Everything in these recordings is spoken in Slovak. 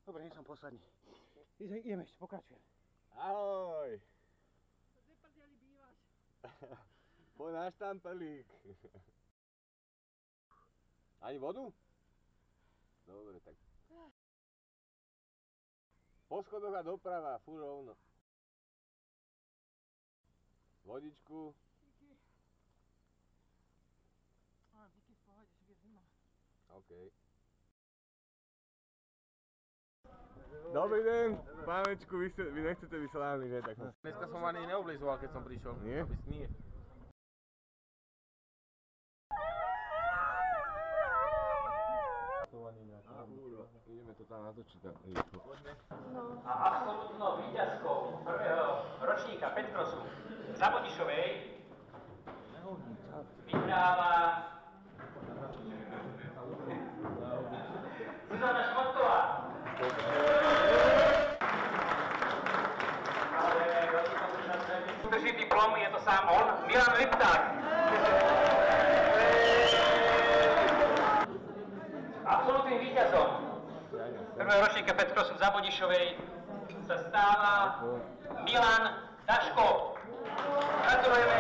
Dobre, nie som posledný. Ideme ešte, pokračujem. Ahoj! Kde prdeli bývaš? Poď na štampelík. Ani vodu? Dobre, tak. Po schodoch a doprava, furt rovno. Vodičku. Díky. Díky v pohode, však je zima. OK. Dobrý deň, pánečku, vy nechcete byť slávny, že? Tak Dneska som ani neoblizoval, keď som prišiel. Nie? Nie. Ideme to tam natočiť tak rýchlo. A absolútnou víťazkou prvého ročníka Petkrosu v Zabodišovej vyhráva Zuzana Šmotková. Drží diplom, je to sám on, Milan Lipták. Absolútnym víťazom prvého ročníka Petkrosu v Zabodišovej sa stáva Milan Daško. Gratulujeme.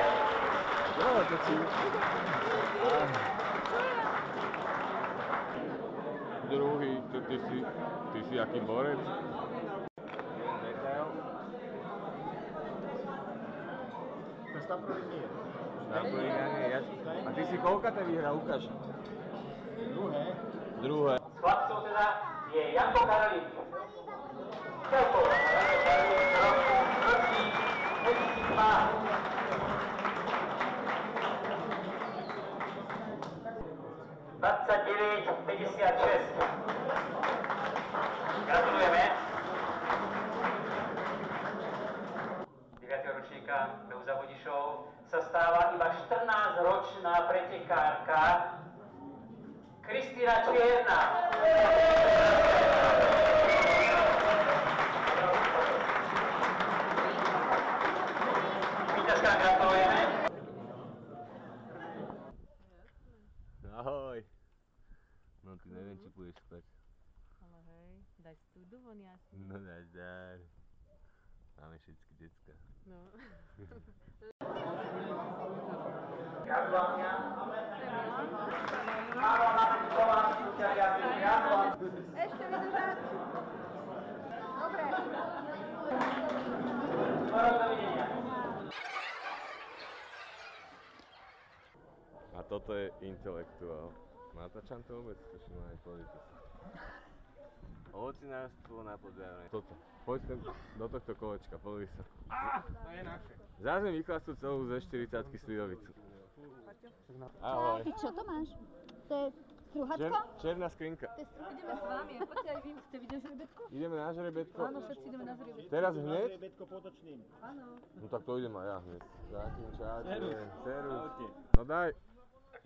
Druhý, ty si aký borec? A ty si koľkaté vyhral, ukáž? Druhé. S chlapcov teda je Janko Karolík. Celkovo Janko Karolík, ročník 2002. 29,56. Gratulujeme. 9. ročníka Behu Zabodišov sa stáva iba 14-ročná pretekárka Kristína Čierna. Víťazka, gratulujeme. Ahoj. No ty neviem, či pôjdeš spať. Ale hej, daj si tu dovon jasný. No nazdar. Máme všetky decka. No. Gratulania. Ešte vydržať. Dobre. Dovidenia. A toto je intelektuál. Natáčam to vôbec? Tuším aj pozrite sa. Ovocinárstvo na Podjavnej. Toto. Poď sem do tohto kolečka, pozri sa. To je naše. Zás mi vychlastú celú ze 40-ky slivovicu. Ahoj. Ty čo to máš? To je struhatko? Černá skrinka. Ideme s vami, poďte aj vy, chcete vidieť žrebetko? Ideme na žrebetko. Áno, všetci ideme na žrebetko. Teraz hneď? Žrebetko potočným. Áno. No tak to idem aj ja hneď. Zatím čáte. Serus. No daj.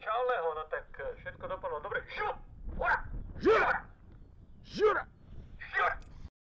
Čau Leho, no tak všetko dopadlo dobre. Šup! Hurá! Žura! Žura!